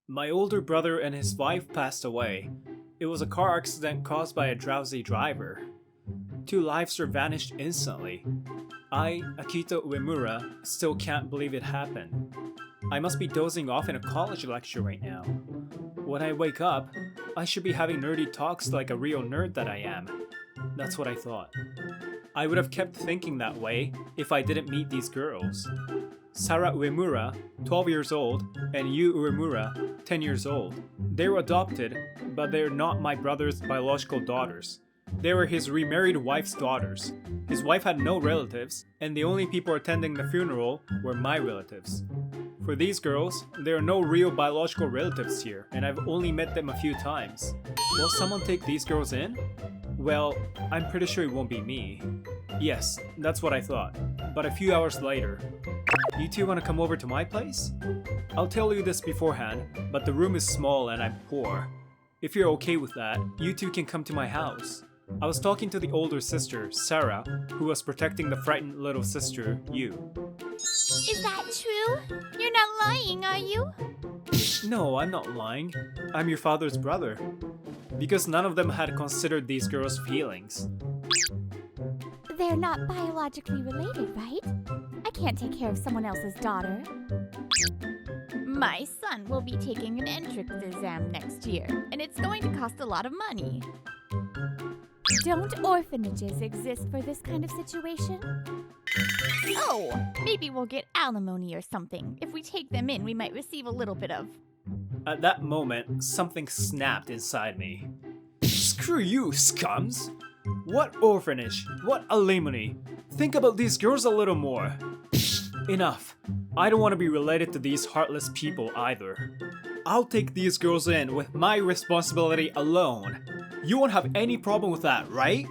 My older brother and his wife passed away. It was a car accident caused by a drowsy driver. Two lives were vanished instantly. I, Akito Uemura, still can't believe it happened. I must be dozing off in a college lecture right now. When I wake up, I should be having nerdy talks like a real nerd that I am. That's what I thought. I would have kept thinking that way if I didn't meet these girls. Sara Uemura, 12 years old, and Yu Uemura, 10 years old. They were adopted, but they're not my brother's biological daughters. They were his remarried wife's daughters. His wife had no relatives, and the only people attending the funeral were my relatives. For these girls, there are no real biological relatives here, and I've only met them a few times. Will someone take these girls in? Well, I'm pretty sure it won't be me. Yes, that's what I thought. But a few hours later, you two want to come over to my place? I'll tell you this beforehand, but the room is small and I'm poor. If you're okay with that, you two can come to my house. I was talking to the older sister, Sarah, who was protecting the frightened little sister, Yu. Is that true? You're not lying, are you? No, I'm not lying. I'm your father's brother. Because none of them had considered these girls' feelings. They're not biologically related, right? I can't take care of someone else's daughter. My son will be taking an entrance exam next year, and it's going to cost a lot of money. Don't orphanages exist for this kind of situation? Oh, maybe we'll get alimony or something. If we take them in, we might receive a little bit of... At that moment, something snapped inside me. Screw you, scums! What orphanage? What alimony? Think about these girls a little more. Enough. I don't want to be related to these heartless people either. I'll take these girls in with my responsibility alone. You won't have any problem with that, right?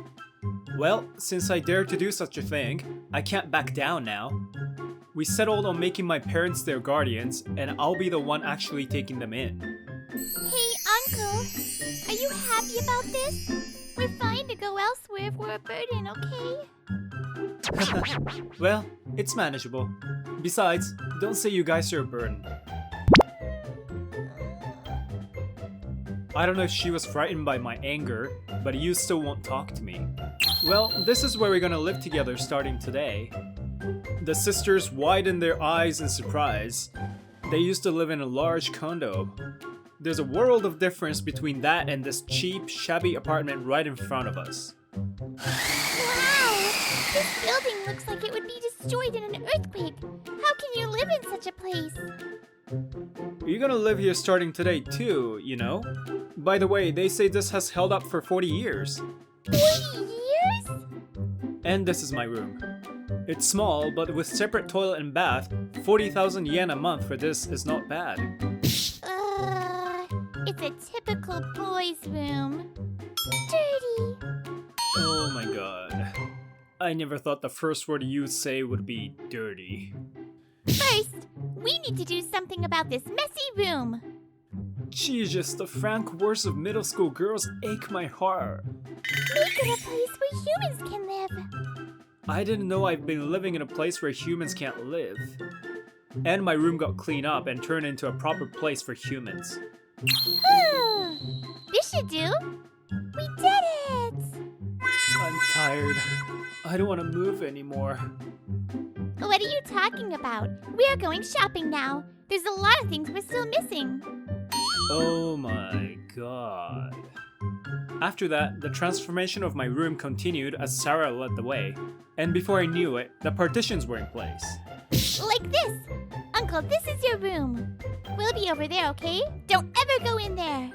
Well, since I dared to do such a thing, I can't back down now. We settled on making my parents their guardians, and I'll be the one actually taking them in. Hey, Uncle! Are you happy about this? We're fine to go elsewhere if we're a burden, okay? Well, it's manageable. Besides, don't say you guys are a burden. I don't know if she was frightened by my anger, but you still won't talk to me. Well, this is where we're gonna live together starting today. The sisters widened their eyes in surprise. They used to live in a large condo. There's a world of difference between that and this cheap, shabby apartment right in front of us. Wow! This building looks like it would be destroyed in an earthquake. How can you live in such a place? You're gonna live here starting today too, you know? By the way, they say this has held up for 40 years. 40 years? And this is my room. It's small, but with separate toilet and bath, 40,000 yen a month for this is not bad. It's a typical boy's room. Dirty. Oh my god. I never thought the first word you'd say would be dirty. First, we need to do something about this messy room. Jesus, the frank words of middle school girls ache my heart. Make it a place where humans can live. I didn't know I've been living in a place where humans can't live. And my room got cleaned up and turned into a proper place for humans. This should do. We did it! I'm tired. I don't want to move anymore. What are you talking about? We are going shopping now. There's a lot of things we're still missing. Oh my god. After that, the transformation of my room continued as Sarah led the way. And before I knew it, the partitions were in place. Like this! Uncle, this is your room. We'll be over there, okay? Don't ever go in there.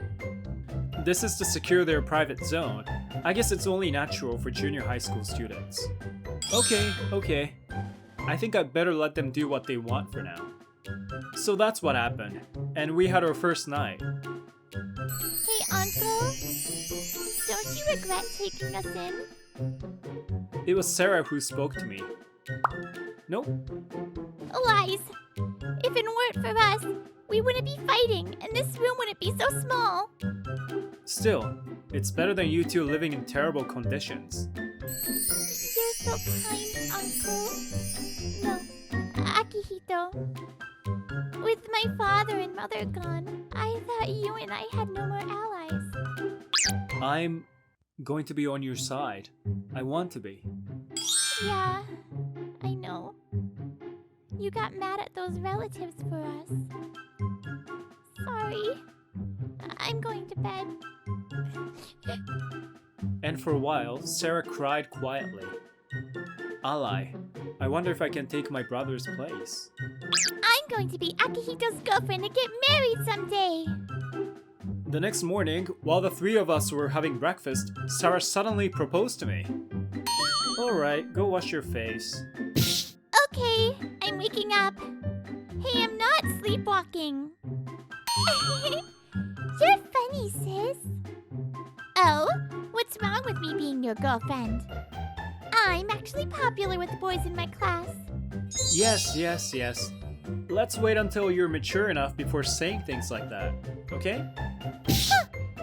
This is to secure their private zone. I guess it's only natural for junior high school students. Okay. I think I'd better let them do what they want for now. So that's what happened, and we had our first night. Hey, Uncle. Don't you regret taking us in? It was Sarah who spoke to me. Nope. Lies. If it weren't for us, we wouldn't be fighting, and this room wouldn't be so small. Still, it's better than you two living in terrible conditions. You're so kind, Uncle. No, Akihito. With my father and mother gone, I thought you and I had no more allies. I'm going to be on your side. I want to be. Yeah, I know. You got mad at those relatives for us. Sorry. I'm going to bed. And for a while, Sarah cried quietly. Ally, I wonder if I can take my brother's place. I'm going to be Akihito's girlfriend and get married someday. The next morning, while the three of us were having breakfast, Sarah suddenly proposed to me. Alright, go wash your face. Okay, I'm waking up. Hey, I'm not sleepwalking. You're funny, sis. Oh, what's wrong with me being your girlfriend? I'm actually popular with the boys in my class. Yes. Let's wait until you're mature enough before saying things like that, okay?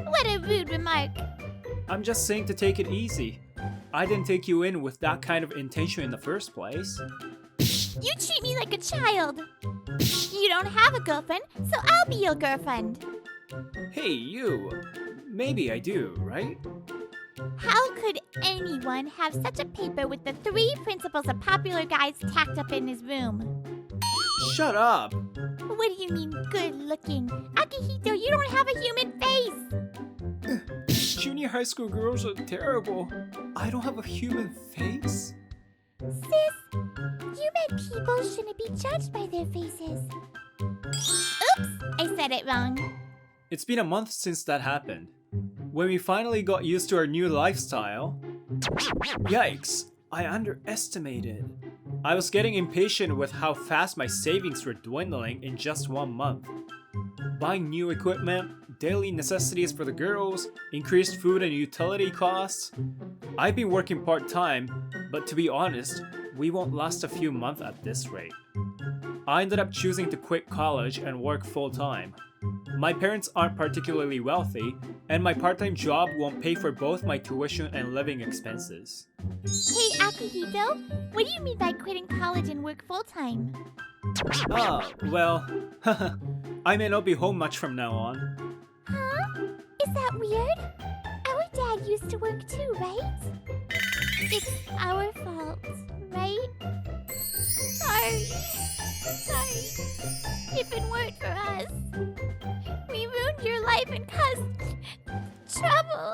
What a rude remark. I'm just saying to take it easy. I didn't take you in with that kind of intention in the first place. You treat me like a child. You don't have a girlfriend, so I'll be your girlfriend. Hey, you. Maybe I do, right? How could anyone have such a paper with the 3 principles of popular guys tacked up in his room? Shut up! What do you mean, good looking? Akihito, you don't have a human face! Junior high school girls are terrible. I don't have a human face? Sis, you meant people shouldn't be judged by their faces. Oops, I said it wrong. It's been a month since that happened. When we finally got used to our new lifestyle... Yikes! I underestimated. I was getting impatient with how fast my savings were dwindling in just 1 month. Buying new equipment, daily necessities for the girls, increased food and utility costs. I've been working part-time, but to be honest, we won't last a few months at this rate. I ended up choosing to quit college and work full-time. My parents aren't particularly wealthy, and my part-time job won't pay for both my tuition and living expenses. Hey, Akihito, what do you mean by quitting college and work full-time? Well, I may not be home much from now on. Huh? Is that weird? Our dad used to work too, right? It's our fault, right? Sorry. If it weren't for us, we ruined your life and caused trouble.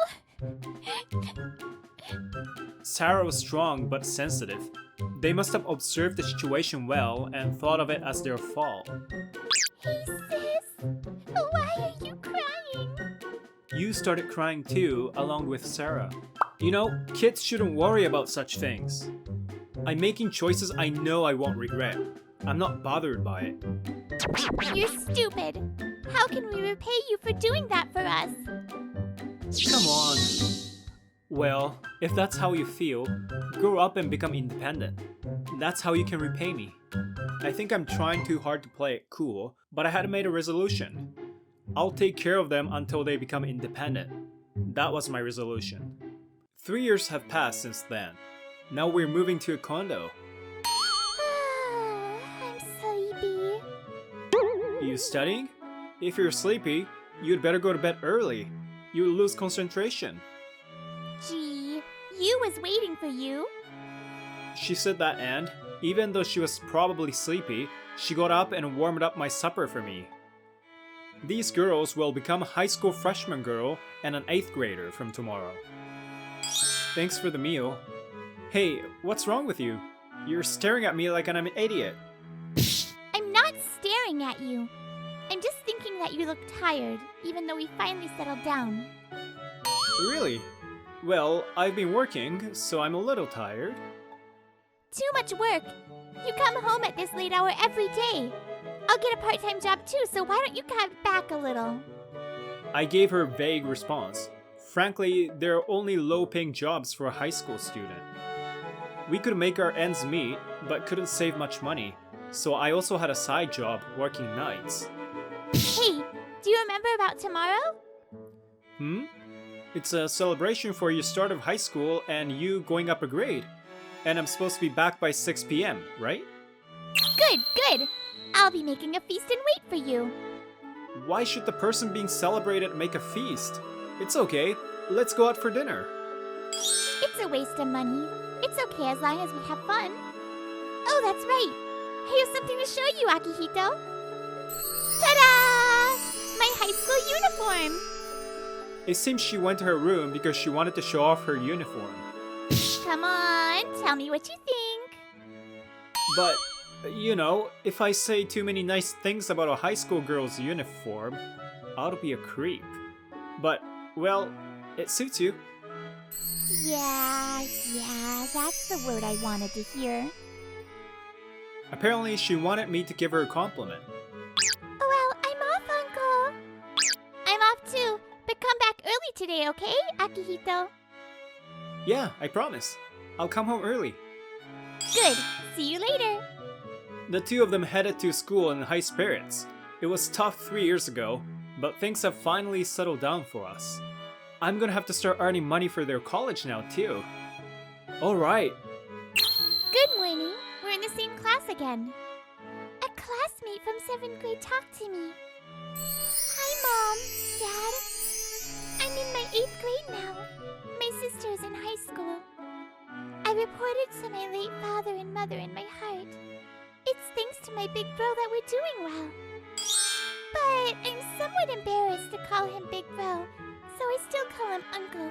Sarah was strong but sensitive. They must have observed the situation well and thought of it as their fault. Hey sis, why are you crying? You started crying too, along with Sarah. You know, kids shouldn't worry about such things. I'm making choices I know I won't regret. I'm not bothered by it. You're stupid. How can we repay you for doing that for us? Come on. Well, if that's how you feel, grow up and become independent. That's how you can repay me. I think I'm trying too hard to play it cool, but I had made a resolution. I'll take care of them until they become independent. That was my resolution. 3 years have passed since then. Now we're moving to a condo. I'm sleepy. You studying? If you're sleepy, you'd better go to bed early. You'll lose concentration. Gee, you was waiting for you. She said that, and even though she was probably sleepy, she got up and warmed up my supper for me. These girls will become a high school freshman girl and an 8th grader from tomorrow. Thanks for the meal. Hey, what's wrong with you? You're staring at me like I'm an idiot. I'm not staring at you. I'm just thinking that you look tired, even though we finally settled down. Really? Well, I've been working, so I'm a little tired. Too much work. You come home at this late hour every day. I'll get a part-time job too, so why don't you cut back a little? I gave her a vague response. Frankly, there are only low-paying jobs for a high school student. We could make our ends meet, but couldn't save much money, so I also had a side job working nights. Hey, do you remember about tomorrow? It's a celebration for your start of high school and you going up a grade. And I'm supposed to be back by 6 p.m., right? Good. I'll be making a feast and wait for you. Why should the person being celebrated make a feast? It's okay. Let's go out for dinner. It's a waste of money. It's okay as long as we have fun. Oh, that's right. I have something to show you, Akihito. Ta-da! My high school uniform. It seems she went to her room because she wanted to show off her uniform. Come on, tell me what you think. But, you know, if I say too many nice things about a high school girl's uniform, I'll be a creep. But, well, it suits you. Yeah, that's the word I wanted to hear. Apparently, she wanted me to give her a compliment. Well, I'm off, Uncle. I'm off too, but come back early today, okay, Akihito? Yeah, I promise. I'll come home early. Good. See you later. The two of them headed to school in high spirits. It was tough 3 years ago, but things have finally settled down for us. I'm gonna have to start earning money for their college now, too. Alright. Good morning. We're in the same class again. A classmate from 7th grade talked to me. Hi, Mom, Dad. I'm in my 8th grade now. My sister is in high school. I reported to my late father and mother in my heart. It's thanks to my big bro that we're doing well. But I'm somewhat embarrassed to call him Big Bro, so I still call him Uncle.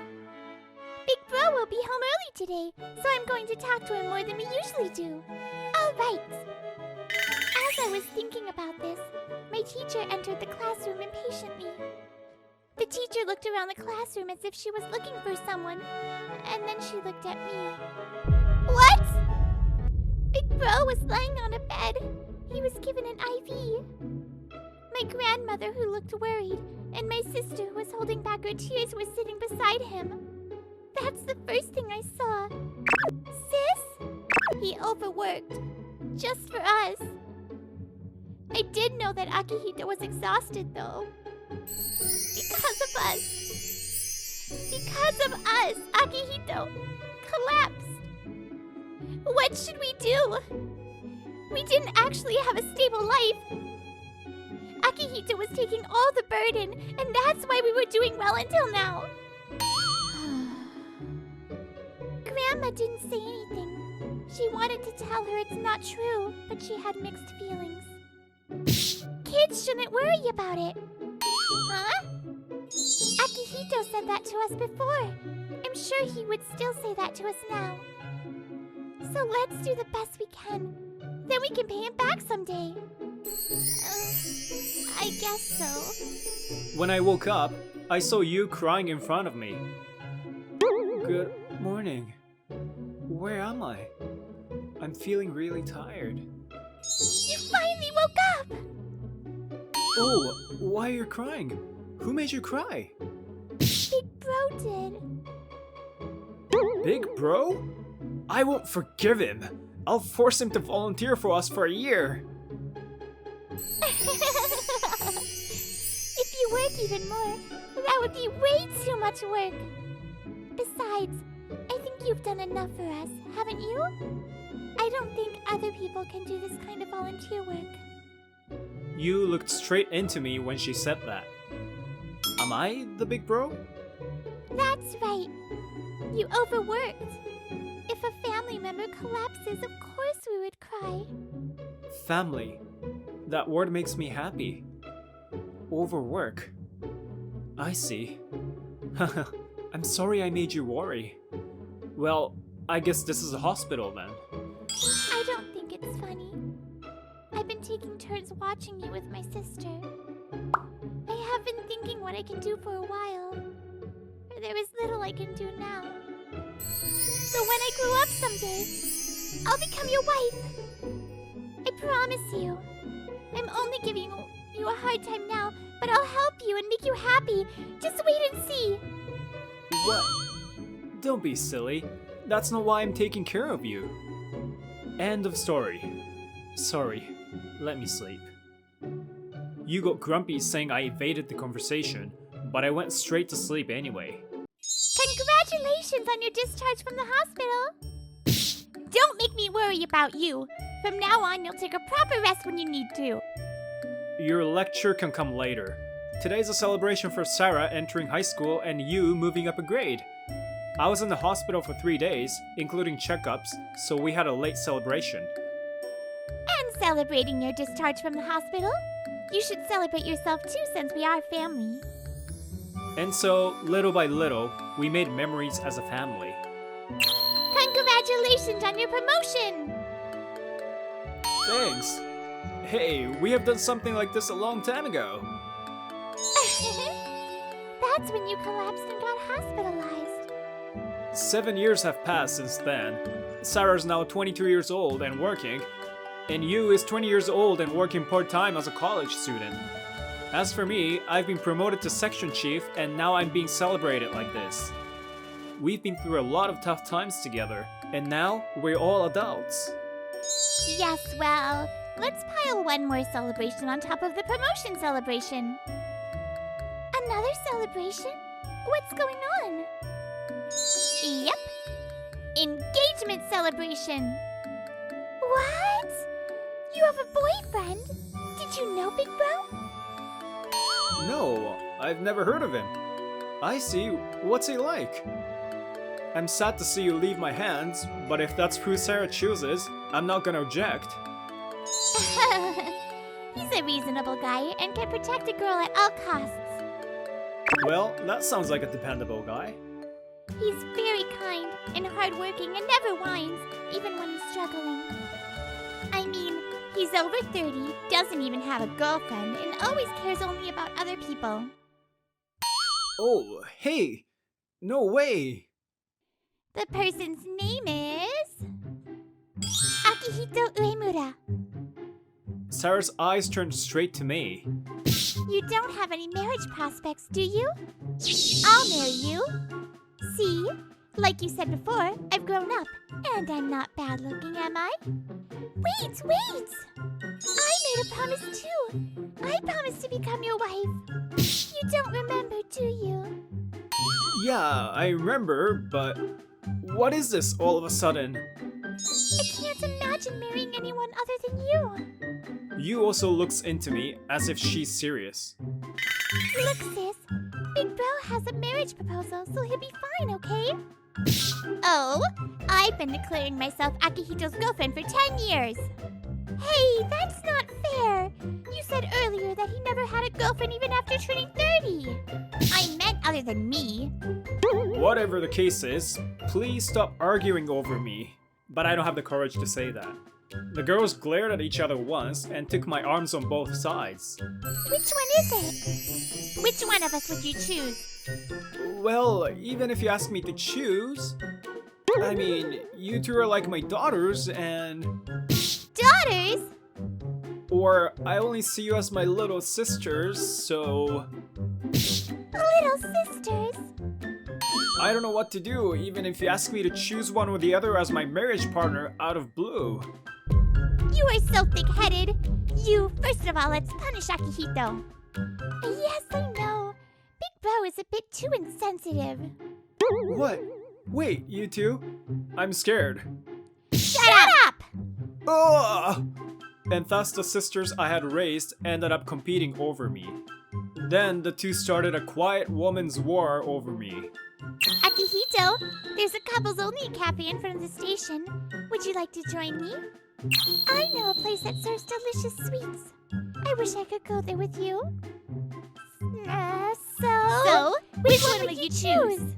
Big Bro will be home early today, so I'm going to talk to him more than we usually do. All right. As I was thinking about this, my teacher entered the classroom impatiently. The teacher looked around the classroom as if she was looking for someone, and then she looked at me. What? Big Bro was lying on a bed. He was given an IV. My grandmother, who looked worried, and my sister, who was holding back her tears, were sitting beside him. That's the first thing I saw. Sis? He overworked. Just for us. I did know that Akihito was exhausted, though. Because of us. Because of us, Akihito collapsed. What should we do? We didn't actually have a stable life. Akihito was taking all the burden, and that's why we were doing well until now. Grandma didn't say anything. She wanted to tell her it's not true, but she had mixed feelings. Kids shouldn't worry about it. Huh? Akihito said that to us before. I'm sure he would still say that to us now. So let's do the best we can. Then we can pay him back someday. I guess so. When I woke up, I saw you crying in front of me. Good morning. Where am I? I'm feeling really tired. You finally woke up! Oh, why are you crying? Who made you cry? Big Bro did. Big Bro? I won't forgive him. I'll force him to volunteer for us for a year. If you work even more, that would be way too much work. Besides, I think you've done enough for us, haven't you? I don't think other people can do this kind of volunteer work. You looked straight into me when she said that. Am I the big bro? That's right. You overworked. If a family member collapses, of course we would cry. Family. That word makes me happy. Overwork. I see. I'm sorry I made you worry. Well, I guess this is a hospital then. I don't think it's funny. I've been taking turns watching you with my sister. I have been thinking what I can do for a while. There is little I can do now. So when I grow up someday, I'll become your wife. I promise you. I'm only giving you a hard time now, but I'll help you and make you happy. Just wait and see. What? Don't be silly. That's not why I'm taking care of you. End of story. Sorry. Let me sleep. You got grumpy saying I evaded the conversation, but I went straight to sleep anyway. Congratulations on your discharge from the hospital. Don't make me worry about you. From now on, you'll take a proper rest when you need to. Your lecture can come later. Today's a celebration for Sarah entering high school and you moving up a grade. I was in the hospital for 3 days, including checkups, so we had a late celebration. And celebrating your discharge from the hospital? You should celebrate yourself too, since we are family. And so, little by little, we made memories as a family. Congratulations on your promotion! Thanks. Hey, we have done something like this a long time ago. That's when you collapsed and got hospitalized. 7 years have passed since then. Sarah's now 22 years old and working, and Yu is 20 years old and working part-time as a college student. As for me, I've been promoted to section chief and now I'm being celebrated like this. We've been through a lot of tough times together, and now we're all adults. Yes, well, let's pile one more celebration on top of the promotion celebration. Another celebration? What's going on? Yep. Engagement celebration. What? You have a boyfriend? Did you know, Big Bro? No, I've never heard of him. I see. What's he like? I'm sad to see you leave my hands, but if that's who Sarah chooses, I'm not gonna object. He's a reasonable guy and can protect a girl at all costs. Well, that sounds like a dependable guy. He's very kind and hardworking and never whines, even when he's struggling. I mean, he's over 30, doesn't even have a girlfriend, and always cares only about other people. Oh, hey! No way! The person's name is... Akihito Uemura. Sarah's eyes turned straight to me. You don't have any marriage prospects, do you? I'll marry you. See? Like you said before, I've grown up. And I'm not bad looking, am I? Wait! I made a promise too. I promised to become your wife. You don't remember, do you? Yeah, I remember, but what is this all of a sudden? I can't imagine marrying anyone other than you. Yu also looks into me as if she's serious. Look, sis. Big Bro has a marriage proposal, so he'll be fine, okay? Oh, I've been declaring myself Akihito's girlfriend for 10 years. Hey, that's not fair. You said earlier that he never had a girlfriend even after turning 30. I meant other than me. Whatever the case is, please stop arguing over me. But I don't have the courage to say that. The girls glared at each other once and took my arms on both sides. Which one is it? Which one of us would you choose? Well, even if you ask me to choose, I mean, you two are like my daughters and... Daughters? Or I only see you as my little sisters, so... Little sisters? I don't know what to do, even if you ask me to choose one or the other as my marriage partner out of blue. You are so thick-headed. First of all, let's punish Akihito. Yes, I know. Big Bro is a bit too insensitive. What? Wait, you two? I'm scared. Shut up! Ugh! And thus the sisters I had raised ended up competing over me. Then the two started a quiet woman's war over me. Akihito, there's a couples-only cafe in front of the station. Would you like to join me? I know a place that serves delicious sweets. I wish I could go there with you. So? Which one will you choose?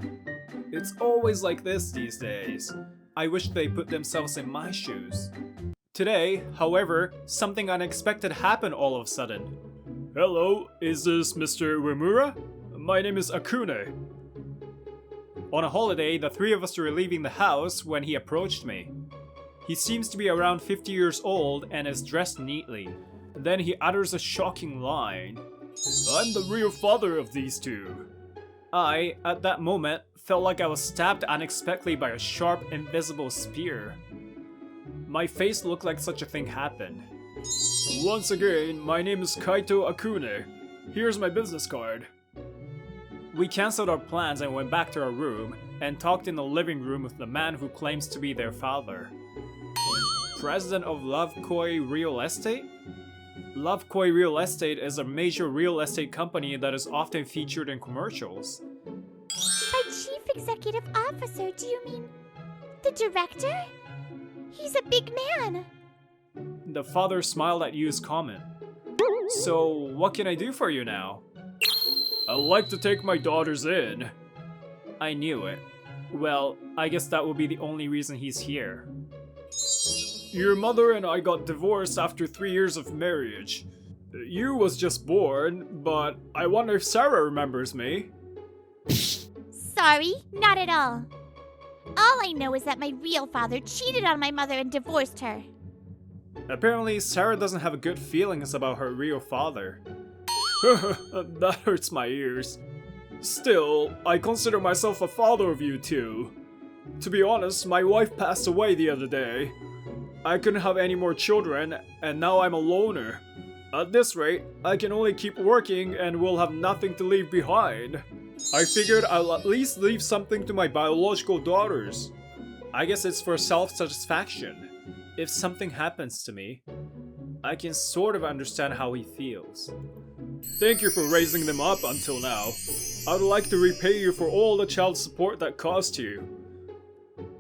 It's always like this these days. I wish they put themselves in my shoes. Today, however, something unexpected happened all of a sudden. Hello, is this Mr. Uemura? My name is Akune. On a holiday, the three of us were leaving the house when he approached me. He seems to be around 50 years old and is dressed neatly. Then he utters a shocking line. I'm the real father of these two. I, at that moment, felt like I was stabbed unexpectedly by a sharp, invisible spear. My face looked like such a thing happened. Once again, my name is Kaito Akune. Here's my business card. We cancelled our plans and went back to our room and talked in the living room with the man who claims to be their father. president of Love Koi Real Estate? Love Koi Real Estate is a major real estate company that is often featured in commercials. By chief executive officer, do you mean the director? He's a big man. The father smiled at Yu's comment. So, what can I do for you now? I'd like to take my daughters in. I knew it. Well, I guess that will be the only reason he's here. Your mother and I got divorced after 3 years of marriage. Yu was just born, but I wonder if Sarah remembers me. Sorry, not at all. All I know is that my real father cheated on my mother and divorced her. Apparently, Sarah doesn't have good feelings about her real father. That hurts my ears. Still, I consider myself a father of you two. To be honest, my wife passed away the other day. I couldn't have any more children, and now I'm a loner. At this rate, I can only keep working and will have nothing to leave behind. I figured I'll at least leave something to my biological daughters. I guess it's for self-satisfaction. If something happens to me, I can sort of understand how he feels. Thank you for raising them up until now. I'd like to repay you for all the child support that cost you.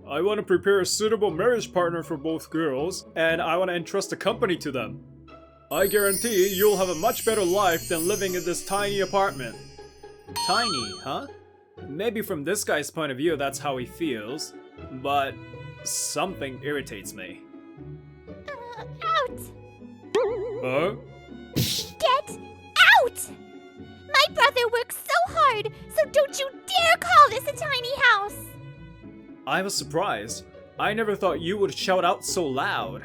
I want to prepare a suitable marriage partner for both girls, and I want to entrust the company to them. I guarantee you'll have a much better life than living in this tiny apartment. Tiny, huh? Maybe from this guy's point of view that's how he feels, but something irritates me. Out! Huh? Get out! My brother works so hard, so don't you dare call this a tiny house! I was surprised. I never thought you would shout out so loud.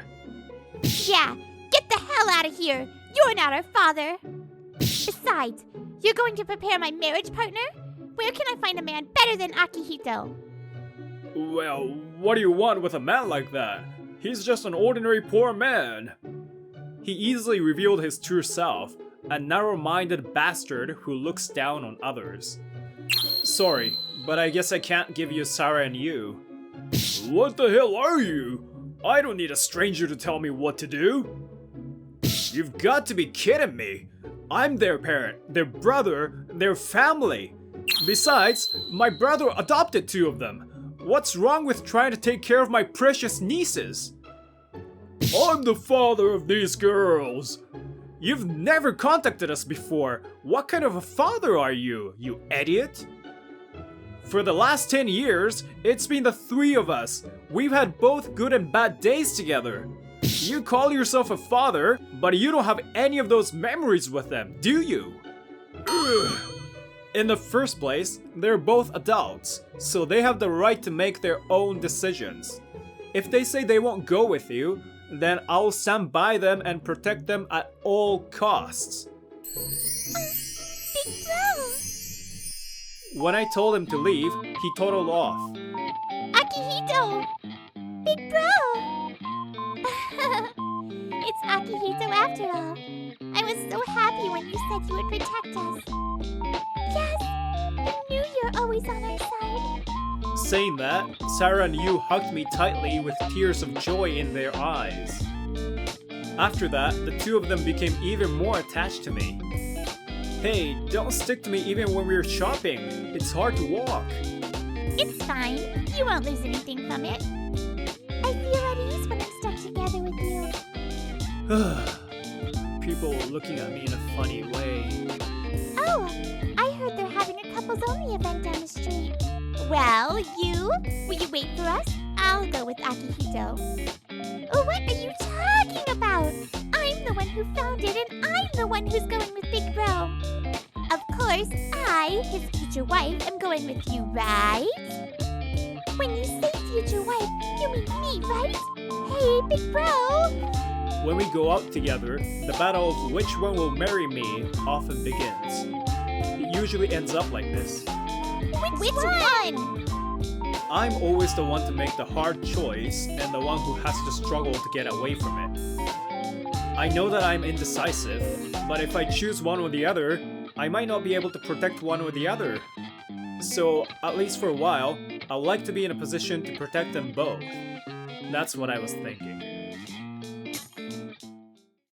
Yeah, get the hell out of here! You're not our father! Besides, you're going to prepare my marriage partner? Where can I find a man better than Akihito? Well, what do you want with a man like that? He's just an ordinary poor man. He easily revealed his true self, a narrow-minded bastard who looks down on others. Sorry, but I guess I can't give you Sarah and Yu. What the hell are you? I don't need a stranger to tell me what to do. You've got to be kidding me. I'm their parent, their brother, their family. Besides, my brother adopted 2 of them. What's wrong with trying to take care of my precious nieces? I'm the father of these girls. You've never contacted us before. What kind of a father are you, you idiot? For the last 10 years, it's been the 3 of us. We've had both good and bad days together. You call yourself a father, but you don't have any of those memories with them, do you? Ugh. In the first place, they're both adults, so they have the right to make their own decisions. If they say they won't go with you, then I'll stand by them and protect them at all costs. Big bro! When I told him to leave, he totaled off. Akihito! Big bro! It's Akihito after all. I was so happy when you said you would protect us. Yes, I knew you're always on our side. Saying that, Sarah and Yu hugged me tightly with tears of joy in their eyes. After that, the 2 of them became even more attached to me. Hey, don't stick to me even when we're shopping. It's hard to walk. It's fine. You won't lose anything from it. I feel at ease when I'm stuck together with you. People are looking at me in a funny way. Oh, I heard they're having a couples-only event down the street. Well, will you wait for us? I'll go with Akihito. What are you talking about? I'm the one who found it, and I'm the one who's going with Big Bro. Of course, I, his future wife, am going with you, right? When you say future wife, you mean me, right? Hey, Big Bro! When we go out together, the battle of which one will marry me often begins. It usually ends up like this. Which one? I'm always the one to make the hard choice and the one who has to struggle to get away from it. I know that I'm indecisive, but if I choose one or the other, I might not be able to protect one or the other. So, at least for a while, I'd like to be in a position to protect them both. That's what I was thinking.